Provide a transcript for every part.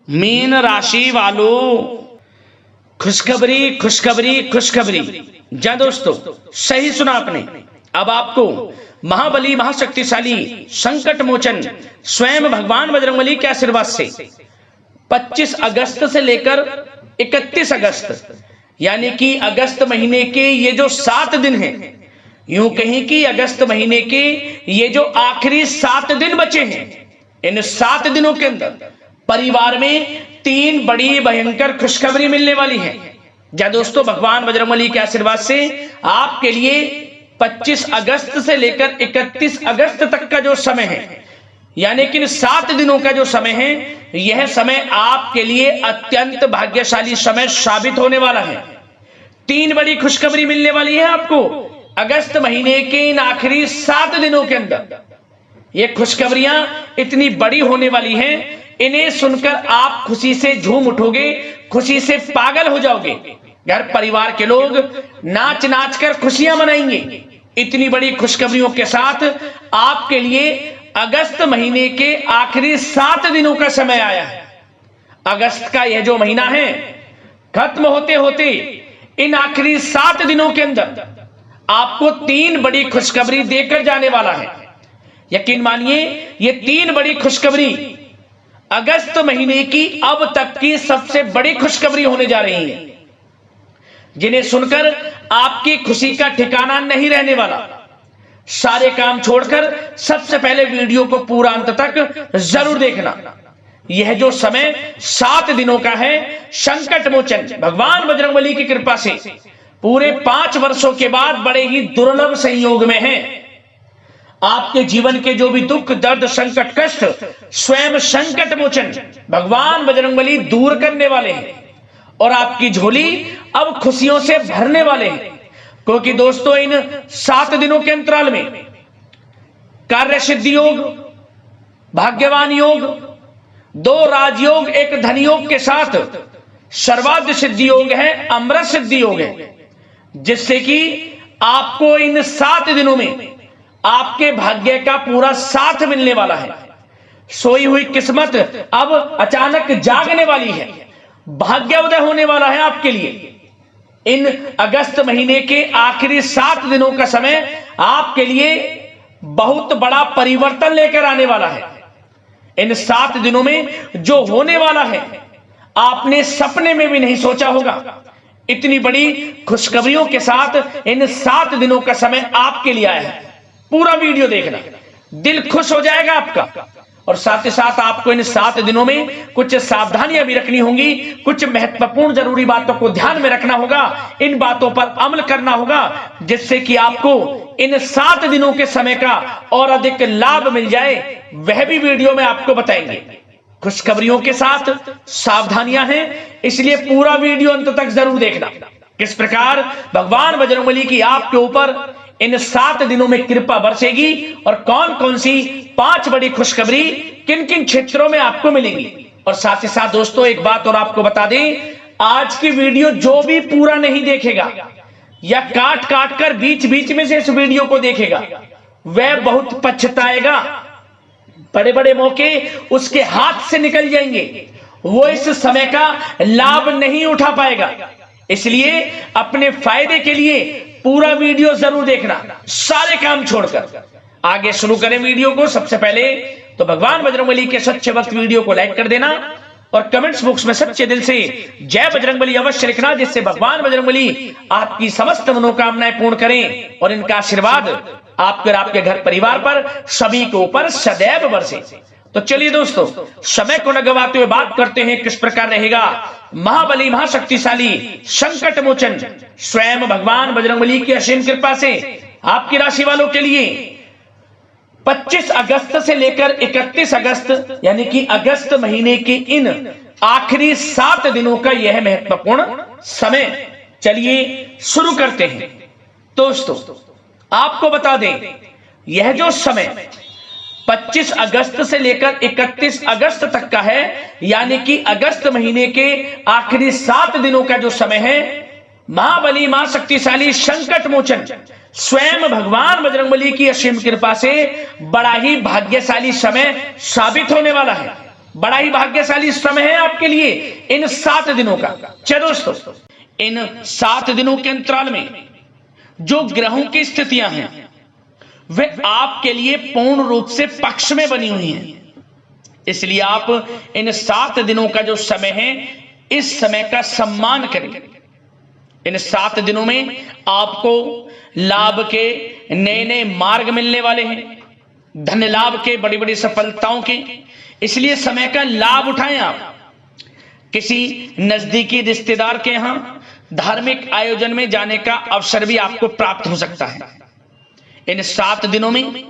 Mean राशि वालों, खुशखबरी खुशखबरी खुशखबरी। जा दोस्तों, सही सुना आपने। अब आपको महाबली महाशक्तिशाली संकट मोचन स्वयं भगवान बजरंगबली के आशीर्वाद से 25 अगस्त से लेकर 31 अगस्त यानी कि अगस्त महीने के ये जो 7 दिन हैं, यूं कहें कि अगस्त महीने के ये जो आखिरी 7 दिन बचे हैं, इन 7 दिनों के अंदर परिवार में 3 बड़ी भयंकर खुशखबरी मिलने वाली है। जा दोस्तों, भगवान बजरंगबली के आशीर्वाद से आपके लिए 25 अगस्त से लेकर 31 अगस्त तक का जो समय है, यानी कि 7 दिनों का जो समय है, यह समय आपके लिए अत्यंत भाग्यशाली समय साबित होने वाला है। 3 बड़ी खुशखबरी मिलने वाली है आपको अगस्त महीने के इन आखिरी 7 दिनों के अंदर। ये खुशखबरियां इतनी बड़ी होने वाली हैं, इन्हें सुनकर आप खुशी से झूम उठोगे, खुशी से पागल हो जाओगे। घर परिवार के लोग नाच नाच कर खुशियां मनाएंगे। इतनी बड़ी खुशखबरियों के साथ आपके लिए अगस्त महीने के आखिरी 7 दिनों का समय आया है। अगस्त का यह जो महीना है, खत्म होते होते इन आखिरी 7 दिनों के अंदर आपको 3 बड़ी खुशखबरी देकर जाने वाला है। यकीन मानिए, ये 3 बड़ी खुशखबरी अगस्त महीने की अब तक की सबसे बड़ी खुशखबरी होने जा रही है, जिन्हें सुनकर आपकी खुशी का ठिकाना नहीं रहने वाला। सारे काम छोड़कर सबसे पहले वीडियो को पूरा अंत तक जरूर देखना। यह जो समय 7 दिनों का है, संकट मोचन भगवान बजरंगबली की कृपा से पूरे 5 वर्षों के बाद बड़े ही दुर्लभ संयोग में है। आपके जीवन के जो भी दुख दर्द संकट कष्ट स्वयं संकट मोचन भगवान बजरंगबली दूर करने वाले हैं और आपकी झोली अब खुशियों से भरने वाले हैं। क्योंकि दोस्तों, इन 7 दिनों के अंतराल में कार्य सिद्धि योग, भाग्यवान योग, 2 राजयोग, 1 धन योग के साथ सर्वार्थ सिद्धि योग है, अमृत सिद्धि योग है, जिससे कि आपको इन 7 दिनों में आपके भाग्य का पूरा साथ मिलने वाला है। सोई हुई किस्मत अब अचानक जागने वाली है, भाग्योदय होने वाला है आपके लिए। इन अगस्त महीने के आखिरी 7 दिनों का समय आपके लिए बहुत बड़ा परिवर्तन लेकर आने वाला है। इन 7 दिनों में जो होने वाला है, आपने सपने में भी नहीं सोचा होगा। इतनी बड़ी खुशखबरियों के साथ इन 7 दिनों का समय आपके लिए आया है। पूरा वीडियो देखना, दिल खुश हो जाएगा आपका। और साथ ही साथ आपको इन 7 दिनों में कुछ सावधानियां भी रखनी होंगी, कुछ महत्वपूर्ण जरूरी बातों को ध्यान में रखना होगा, इन बातों पर अमल करना होगा, जिससे कि आपको इन 7 दिनों के समय का और अधिक लाभ मिल जाए। वह भी वीडियो में आपको बताएंगे। खुशखबरियों के साथ सावधानियां हैं, इसलिए पूरा वीडियो अंत तक जरूर देखना। किस प्रकार भगवान बजरंगबली की आपके ऊपर इन 7 दिनों में कृपा बरसेगी और कौन कौन सी 5 बड़ी खुशखबरी किन किन क्षेत्रों में आपको मिलेंगी। और साथ ही साथ दोस्तों, एक बात और आपको बता दें, आज की वीडियो जो भी पूरा नहीं देखेगा या काट काट कर बीच बीच में से इस वीडियो को देखेगा, वह बहुत पछताएगा। बड़े बड़े मौके उसके हाथ से निकल जाएंगे, वो इस समय का लाभ नहीं उठा पाएगा। इसलिए अपने फायदे के लिए पूरा वीडियो जरूर देखना, सारे काम छोड़कर। आगे शुरू करें वीडियो को। सबसे पहले तो भगवान बजरंगबली के सच्चे भक्त वीडियो को लाइक कर देना और कमेंट्स बॉक्स में सच्चे दिल से जय बजरंगबली अवश्य लिखना, जिससे भगवान बजरंगबली आपकी समस्त मनोकामनाएं पूर्ण करें और इनका आशीर्वाद आपके और आपके घर परिवार पर सभी के ऊपर सदैव बरसे। तो चलिए दोस्तों, समय को न गवाते हुए बात करते हैं किस प्रकार रहेगा महाबली महाशक्तिशाली संकट मोचन स्वयं भगवान बजरंगबली की असीम कृपा से आपकी राशि वालों के लिए 25 अगस्त से लेकर 31 अगस्त यानी कि अगस्त महीने के इन आखिरी 7 दिनों का यह महत्वपूर्ण समय। चलिए शुरू करते हैं। दोस्तों, आपको बता दें, यह जो समय 25 अगस्त से लेकर 31 अगस्त तक का है, यानी कि अगस्त महीने के आखिरी 7 दिनों का जो समय है, महाबली मां शक्तिशाली संकट मोचन स्वयं भगवान बजरंगबली की असीम कृपा से बड़ा ही भाग्यशाली समय साबित होने वाला है। बड़ा ही भाग्यशाली समय है आपके लिए इन 7 दिनों का। चलो दोस्तों, इन 7 दिनों के अंतराल में जो ग्रहों की स्थितियां हैं वे आपके लिए पूर्ण रूप से पक्ष में बनी हुई हैं। इसलिए आप इन 7 दिनों का जो समय है, इस समय का सम्मान करें। इन 7 दिनों में आपको लाभ के नए नए मार्ग मिलने वाले हैं, धन लाभ के, बड़ी बड़ी सफलताओं के। इसलिए समय का लाभ उठाएं। आप किसी नजदीकी रिश्तेदार के यहां धार्मिक आयोजन में जाने का अवसर भी आपको प्राप्त हो सकता है। इन 7 दिनों में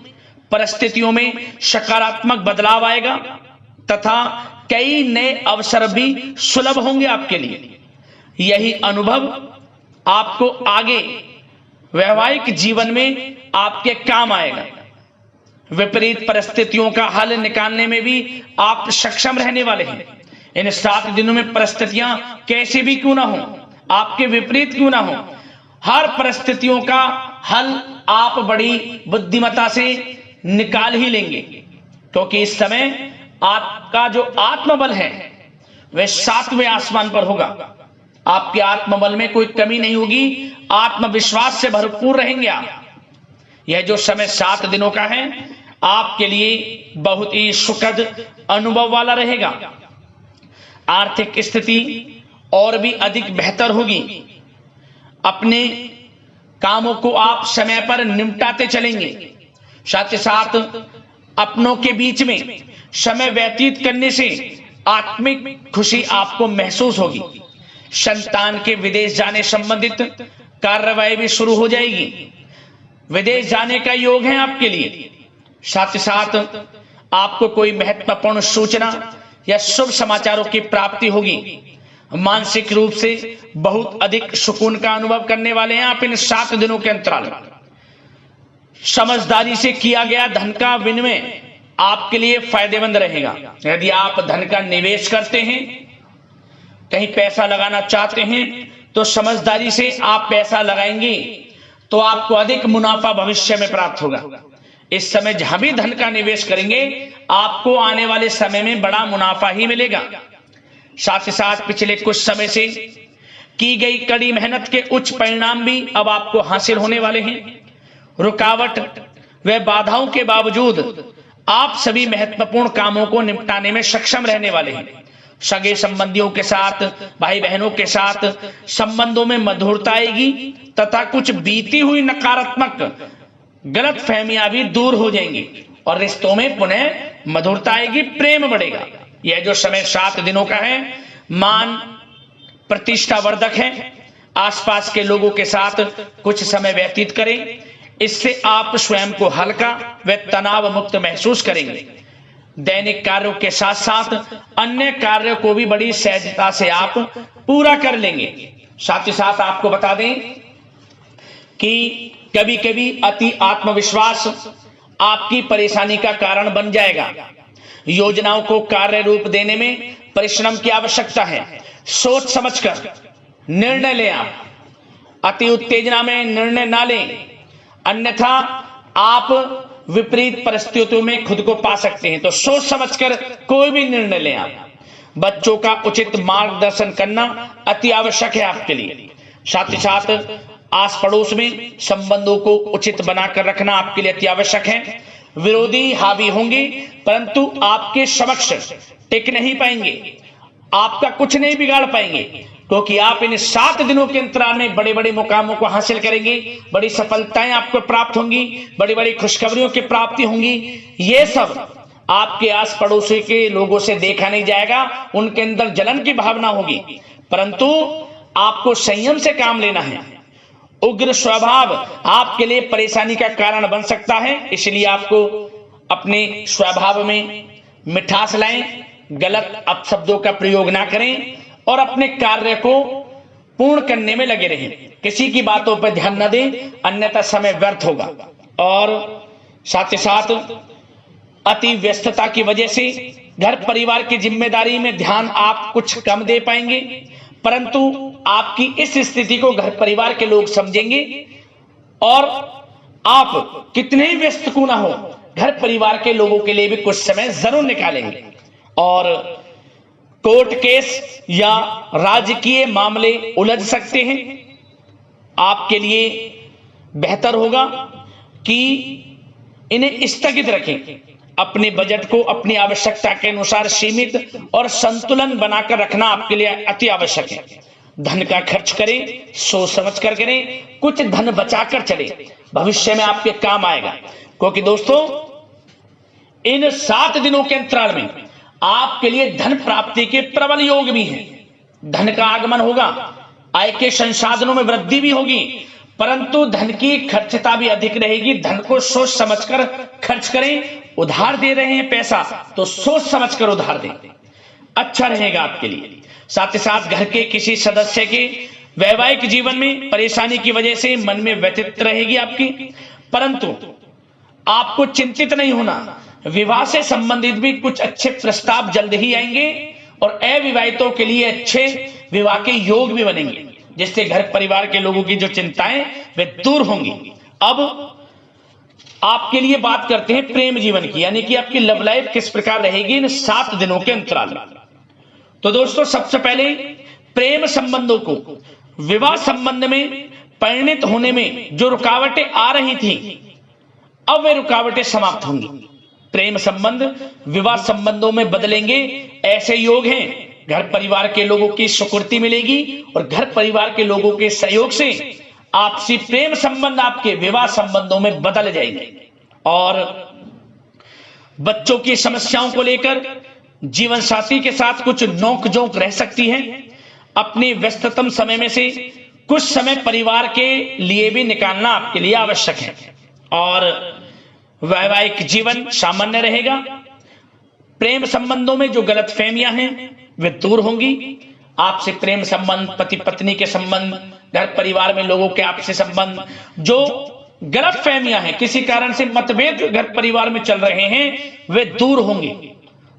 परिस्थितियों में सकारात्मक बदलाव आएगा तथा कई नए अवसर भी सुलभ होंगे आपके लिए। यही अनुभव आपको आगे वैवाहिक जीवन में आपके काम आएगा। विपरीत परिस्थितियों का हल निकालने में भी आप सक्षम रहने वाले हैं। इन 7 दिनों में परिस्थितियां कैसी भी क्यों ना हो, आपके विपरीत क्यों ना हो, हर परिस्थितियों का हल आप बड़ी बुद्धिमत्ता से निकाल ही लेंगे, क्योंकि इस समय आपका जो आत्मबल है वह 7वें आसमान पर होगा। आपके आत्मबल में कोई कमी नहीं होगी, आत्मविश्वास से भरपूर रहेंगे आप। यह जो समय 7 दिनों का है आपके लिए बहुत ही सुखद अनुभव वाला रहेगा। आर्थिक स्थिति और भी अधिक बेहतर होगी। अपने कामों को आप समय पर निपटाते चलेंगे। साथ ही साथ अपनों के बीच में समय व्यतीत करने से आत्मिक खुशी आपको महसूस होगी। संतान के विदेश जाने संबंधित कार्यवाही भी शुरू हो जाएगी। विदेश जाने का योग है आपके लिए। साथ ही साथ आपको कोई महत्वपूर्ण सूचना या शुभ समाचारों की प्राप्ति होगी। मानसिक रूप से बहुत अधिक सुकून का अनुभव करने वाले हैं आप इन 7 दिनों के अंतराल में। समझदारी से किया गया धन का विनिमय आपके लिए फायदेमंद रहेगा। यदि आप धन का निवेश करते हैं, कहीं पैसा लगाना चाहते हैं, तो समझदारी से आप पैसा लगाएंगे तो आपको अधिक मुनाफा भविष्य में प्राप्त होगा। इस समय जहां भी धन का निवेश करेंगे आपको आने वाले समय में बड़ा मुनाफा ही मिलेगा। साथ ही साथ पिछले कुछ समय से की गई कड़ी मेहनत के उच्च परिणाम भी अब आपको हासिल होने वाले हैं। रुकावट व बाधाओं के बावजूद आप सभी महत्वपूर्ण कामों को निपटाने में सक्षम रहने वाले हैं। सगे संबंधियों के साथ, भाई बहनों के साथ संबंधों में मधुरता आएगी तथा कुछ बीती हुई नकारात्मक गलत फहमियां भी दूर हो जाएंगी और रिश्तों में पुनः मधुरता आएगी, प्रेम बढ़ेगा। यह जो समय 7 दिनों का है मान प्रतिष्ठा वर्धक है। आसपास के लोगों के साथ कुछ समय व्यतीत करें, इससे आप स्वयं को हल्का व तनाव मुक्त महसूस करेंगे। दैनिक कार्यों के साथ साथ अन्य कार्यों को भी बड़ी सहजता से आप पूरा कर लेंगे। साथ ही साथ आपको बता दें कि कभी कभी अति आत्मविश्वास आपकी परेशानी का कारण बन जाएगा। योजनाओं को कार्य रूप देने में परिश्रम की आवश्यकता है। सोच समझकर निर्णय लें। आप अति उत्तेजना में निर्णय ना लें, अन्यथा आप विपरीत परिस्थितियों में खुद को पा सकते हैं। तो सोच समझकर कोई भी निर्णय लें। आप बच्चों का उचित मार्गदर्शन करना अति आवश्यक है आपके लिए। साथ ही साथ आस पड़ोस में संबंधों को उचित बनाकर रखना आपके लिए अति आवश्यक है। विरोधी हावी होंगे परंतु आपके समक्ष टिक नहीं पाएंगे, आपका कुछ नहीं बिगाड़ पाएंगे, क्योंकि आप इन 7 दिनों के अंतराल में बड़े बड़े मुकामों को हासिल करेंगे। बड़ी सफलताएं आपको प्राप्त होंगी, बड़ी बड़ी खुशखबरियों की प्राप्ति होंगी। ये सब आपके आस पड़ोसी के लोगों से देखा नहीं जाएगा, उनके अंदर जलन की भावना होगी, परंतु आपको संयम से काम लेना है। उग्र स्वभाव आपके लिए परेशानी का कारण बन सकता है, इसलिए आपको अपने स्वभाव में मिठास लाएं, गलत अपशब्दों का प्रयोग ना करें और अपने कार्य को पूर्ण करने में लगे रहें। किसी की बातों पर ध्यान न दें, अन्यथा समय व्यर्थ होगा। और साथ ही साथ अति व्यस्तता की वजह से घर परिवार की जिम्मेदारी में ध्यान आप कुछ कम दे पाएंगे, परंतु आपकी इस स्थिति को घर परिवार के लोग समझेंगे और आप कितने ही व्यस्त क्यों ना हो, घर परिवार के लोगों के लिए भी कुछ समय जरूर निकालेंगे और कोर्ट केस या राजकीय मामले उलझ सकते हैं। आपके लिए बेहतर होगा कि इन्हें स्थगित रखें। अपने बजट को अपनी आवश्यकता के अनुसार सीमित और संतुलन बनाकर रखना आपके लिए अति आवश्यक है। धन का खर्च करें, सोच समझ कर करें, कुछ धन बचाकर चले, भविष्य में आपके काम आएगा। क्योंकि दोस्तों इन 7 दिनों के अंतराल में आपके लिए धन प्राप्ति के प्रबल योग भी हैं। धन का आगमन होगा, आय के संसाधनों में वृद्धि भी होगी, परंतु धन की खर्चता भी अधिक रहेगी। धन को सोच समझकर खर्च करें। उधार दे रहे हैं पैसा तो सोच समझकर उधार दें, अच्छा रहेगा आपके लिए। साथ ही साथ घर के किसी सदस्य के वैवाहिक जीवन में परेशानी की वजह से मन में व्यथित रहेगी आपकी, परंतु आपको चिंतित नहीं होना। विवाह से संबंधित भी कुछ अच्छे प्रस्ताव जल्द ही आएंगे और अविवाहितों के लिए अच्छे विवाह के योग भी बनेंगे, जिससे घर परिवार के लोगों की जो चिंताएं वे दूर होंगी। अब आपके लिए बात करते हैं प्रेम जीवन की, यानी कि आपकी लव लाइफ किस प्रकार रहेगी इन 7 दिनों के अंतराल में। तो दोस्तों सबसे पहले प्रेम संबंधों को, विवाह संबंध में परिणित होने में जो रुकावटें आ रही थी, अब वे रुकावटें समाप्त होंगी। प्रेम संबंध विवाह संबंधों में बदलेंगे, ऐसे योग हैं। घर परिवार के लोगों की स्वीकृति मिलेगी और घर परिवार के लोगों के सहयोग से आपसी प्रेम संबंध आपके विवाह संबंधों में बदल जाएंगे। और बच्चों की समस्याओं को लेकर जीवन साथी के साथ कुछ नोक-झोंक रह सकती है। अपने व्यस्ततम समय में से कुछ समय परिवार के लिए भी निकालना आपके लिए आवश्यक है। और वैवाहिक जीवन सामान्य रहेगा। प्रेम संबंधों में जो गलतफहमियां हैं वे दूर होंगी। आपसे प्रेम संबंध, पति पत्नी के संबंध, घर परिवार में लोगों के आपसे संबंध, जो गलतफहमियां हैं, किसी कारण से मतभेद घर परिवार में चल रहे हैं, वे दूर होंगे।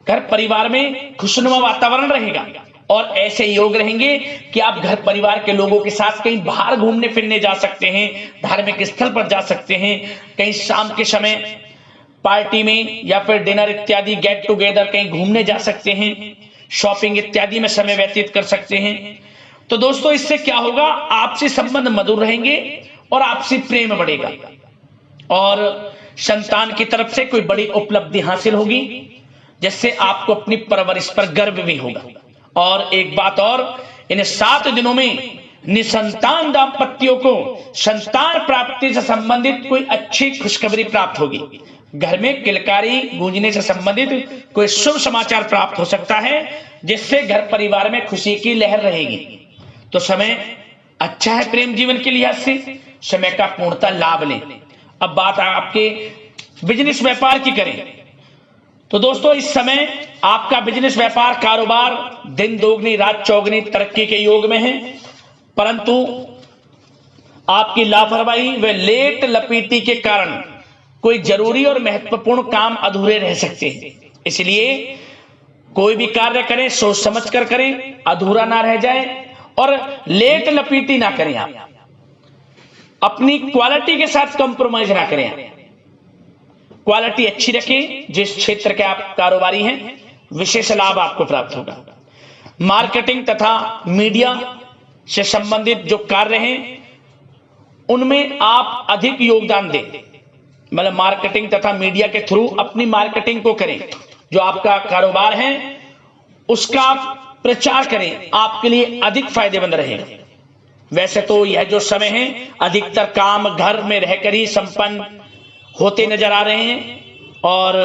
घर परिवार में खुशनुमा वातावरण रहेगा और ऐसे योग रहेंगे कि आप घर परिवार के लोगों के साथ कहीं बाहर घूमने फिरने जा सकते हैं, धार्मिक स्थल पर जा सकते हैं, कहीं शाम के समय पार्टी में या फिर डिनर इत्यादि गेट टुगेदर कहीं घूमने जा सकते हैं, शॉपिंग इत्यादि में समय व्यतीत कर सकते हैं। तो दोस्तों इससे क्या होगा, आपसी संबंध मधुर रहेंगे और आपसी प्रेम बढ़ेगा और संतान की तरफ से कोई बड़ी उपलब्धि हासिल होगी, जिससे आपको अपनी परवरिश पर गर्व भी होगा। और एक बात और, इन 7 दिनों में निसंतान दाम्पत्यों को संतान प्राप्ति से संबंधित कोई अच्छी खुशखबरी प्राप्त होगी। घर में किलकारी गूंजने से संबंधित कोई शुभ समाचार प्राप्त हो सकता है, जिससे घर परिवार में खुशी की लहर रहेगी। तो समय अच्छा है प्रेम जीवन के लिहाज से, समय का पूर्णतः लाभ लें। अब बात आपके बिजनेस व्यापार की करें तो दोस्तों इस समय आपका बिजनेस व्यापार कारोबार दिन दोगुनी रात चौगुनी तरक्की के योग में है, परंतु आपकी लापरवाही व लेट लपीटी के कारण कोई जरूरी और महत्वपूर्ण काम अधूरे रह सकते हैं। इसलिए कोई भी कार्य करें सोच समझ कर करें, अधूरा ना रह जाए और लेट लपीटी ना करें। आप अपनी क्वालिटी के साथ कंप्रोमाइज ना करें, क्वालिटी अच्छी रखें। जिस क्षेत्र के आप कारोबारी हैं विशेष लाभ आपको प्राप्त होगा। मार्केटिंग तथा मीडिया से संबंधित जो कार्य हैं उनमें आप अधिक योगदान दें, मतलब मार्केटिंग तथा मीडिया के थ्रू अपनी मार्केटिंग को करें। जो आपका कारोबार है उसका आप प्रचार करें, आपके लिए अधिक फायदेमंद रहेगा। वैसे तो यह जो समय है अधिकतर काम घर में रहकर ही संपन्न होते नजर आ रहे हैं और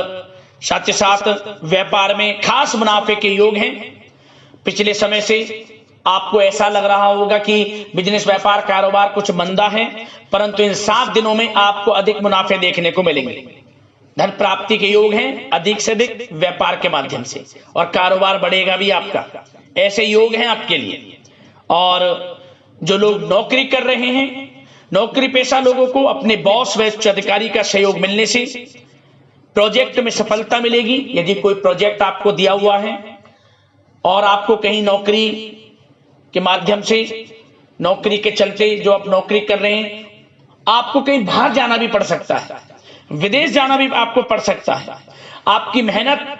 साथ ही साथ व्यापार में खास मुनाफे के योग हैं। पिछले समय से आपको ऐसा लग रहा होगा कि बिजनेस व्यापार कारोबार कुछ मंदा है, परंतु इन 7 दिनों में आपको अधिक मुनाफे देखने को मिलेंगे। धन प्राप्ति के योग हैं अधिक से अधिक व्यापार के माध्यम से और कारोबार बढ़ेगा भी आपका, ऐसे योग हैं आपके लिए। और जो लोग नौकरी कर रहे हैं, नौकरी पेशा लोगों को अपने बॉस व उच्च अधिकारी का सहयोग मिलने से प्रोजेक्ट में सफलता मिलेगी। यदि कोई प्रोजेक्ट आपको दिया हुआ है और आपको कहीं नौकरी के माध्यम से, नौकरी के चलते जो आप नौकरी कर रहे हैं, आपको कहीं बाहर जाना भी पड़ सकता है, विदेश जाना भी आपको पड़ सकता है। आपकी मेहनत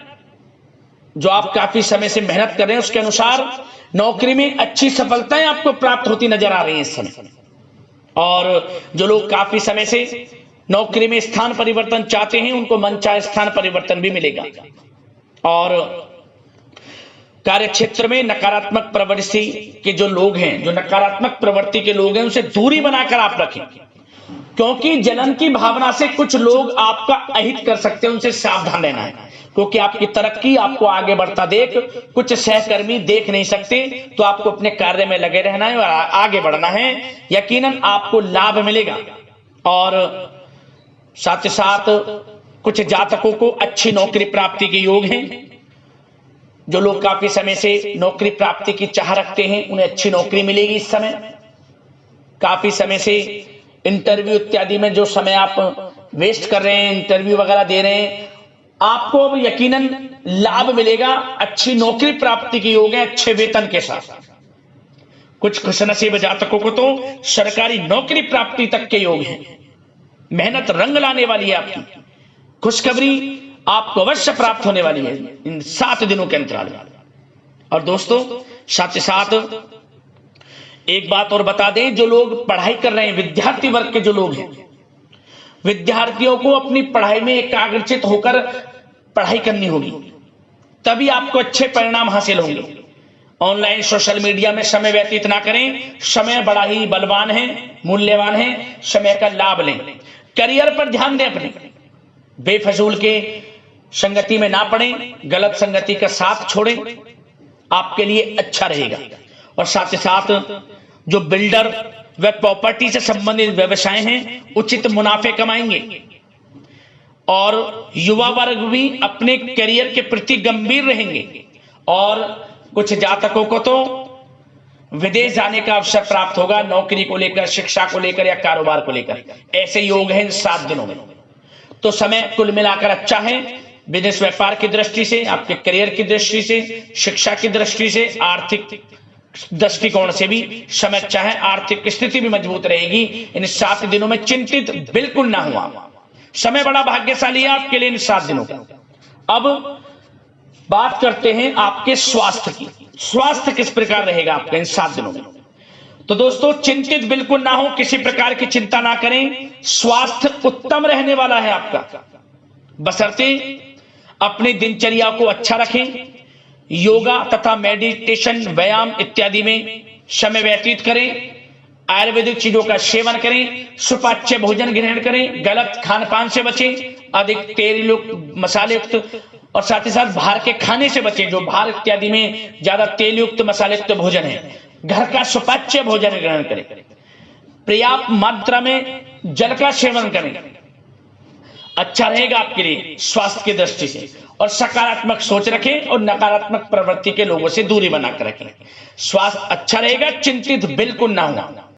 जो आप काफी समय से मेहनत कर रहे हैं उसके अनुसार नौकरी में अच्छी सफलताएं आपको प्राप्त होती नजर आ रही हैं इस समय। और जो लोग काफी समय से नौकरी में स्थान परिवर्तन चाहते हैं उनको मनचाहे स्थान परिवर्तन भी मिलेगा। और कार्य क्षेत्र में नकारात्मक प्रवृत्ति के जो लोग हैं, जो नकारात्मक प्रवृत्ति के लोग हैं, उनसे दूरी बनाकर आप रखें, क्योंकि जलन की भावना से कुछ लोग आपका अहित कर सकते हैं, उनसे सावधान रहना है। क्योंकि आपकी तरक्की, आपको आगे बढ़ता देख कुछ सहकर्मी देख नहीं सकते, तो आपको अपने कार्य में लगे रहना है और आगे बढ़ना है। यकीनन आपको लाभ मिलेगा। और साथ ही साथ कुछ जातकों को अच्छी नौकरी प्राप्ति के योग हैं। जो लोग काफी समय से नौकरी प्राप्ति की चाह रखते हैं उन्हें अच्छी नौकरी मिलेगी इस समय। काफी समय से इंटरव्यू इत्यादि में जो समय आप वेस्ट कर रहे हैं, इंटरव्यू वगैरह दे रहे हैं, आपको अब यकीनन लाभ मिलेगा। अच्छी नौकरी प्राप्ति के योग है, अच्छे वेतन के साथ। कुछ खुशनसीब जातकों को तो सरकारी नौकरी प्राप्ति तक के योग हैं। मेहनत रंग लाने वाली है आपकी। खुशखबरी आपको अवश्य प्राप्त होने वाली है इन 7 दिनों के अंतराल में। और दोस्तों, साथ ही साथ एक बात और बता दें, जो लोग पढ़ाई कर रहे हैं, विद्यार्थी वर्ग के जो लोग हैं, विद्यार्थियों को अपनी पढ़ाई में एकाग्रचित होकर पढ़ाई करनी होगी, तभी आपको अच्छे परिणाम हासिल होंगे। ऑनलाइन सोशल मीडिया में समय व्यतीत ना करें। समय बड़ा ही बलवान है, मूल्यवान है। समय का लाभ लें। करियर पर ध्यान दें अपने। बेफजूल के संगति में ना पड़ें, गलत संगति का साथ छोड़ें, आपके लिए अच्छा रहेगा। और साथ ही साथ जो बिल्डर व प्रॉपर्टी से संबंधित व्यवसाय हैं, उचित मुनाफे कमाएंगे। और युवा वर्ग भी अपने करियर के प्रति गंभीर रहेंगे। और कुछ जातकों को तो विदेश जाने का अवसर प्राप्त होगा, नौकरी को लेकर, शिक्षा को लेकर या कारोबार को लेकर। ऐसे योग हैं इन 7 दिनों में। तो समय कुल मिलाकर अच्छा है। बिजनेस व्यापार की दृष्टि से, आपके करियर की दृष्टि से, शिक्षा की दृष्टि से, आर्थिक दृष्टिकोण से भी समय अच्छा है। आर्थिक स्थिति भी मजबूत रहेगी। इन 7 दिनों में चिंतित बिल्कुल ना हुआ। समय बड़ा भाग्यशाली है आपके लिए इन 7 दिनों का। अब बात करते हैं आपके स्वास्थ्य की। स्वास्थ्य किस प्रकार रहेगा आपका इन 7 दिनों में? तो दोस्तों, चिंतित बिल्कुल ना हो, किसी प्रकार की चिंता ना करें। स्वास्थ्य उत्तम रहने वाला है आपका, बशर्ते अपनी दिनचर्या को अच्छा रखें। योगा तथा मेडिटेशन, व्यायाम इत्यादि में समय व्यतीत करें। आयुर्वेदिक चीजों का सेवन करें। सुपाच्य भोजन ग्रहण करें। गलत खान पान से बचें। अधिक तेल युक्त, मसाले युक्त और साथ ही साथ बाहर के खाने से बचें। जो बाहर इत्यादि में ज्यादा तेल युक्त, मसाले युक्त भोजन है, घर का सुपाच्य भोजन ग्रहण करें। पर्याप्त मात्रा में जल का सेवन करें। अच्छा रहेगा आपके लिए स्वास्थ्य की दृष्टि से। और सकारात्मक सोच रखें और नकारात्मक प्रवृत्ति के लोगों से दूरी बनाकर रखें। स्वास्थ्य अच्छा रहेगा, चिंतित बिल्कुल ना हो।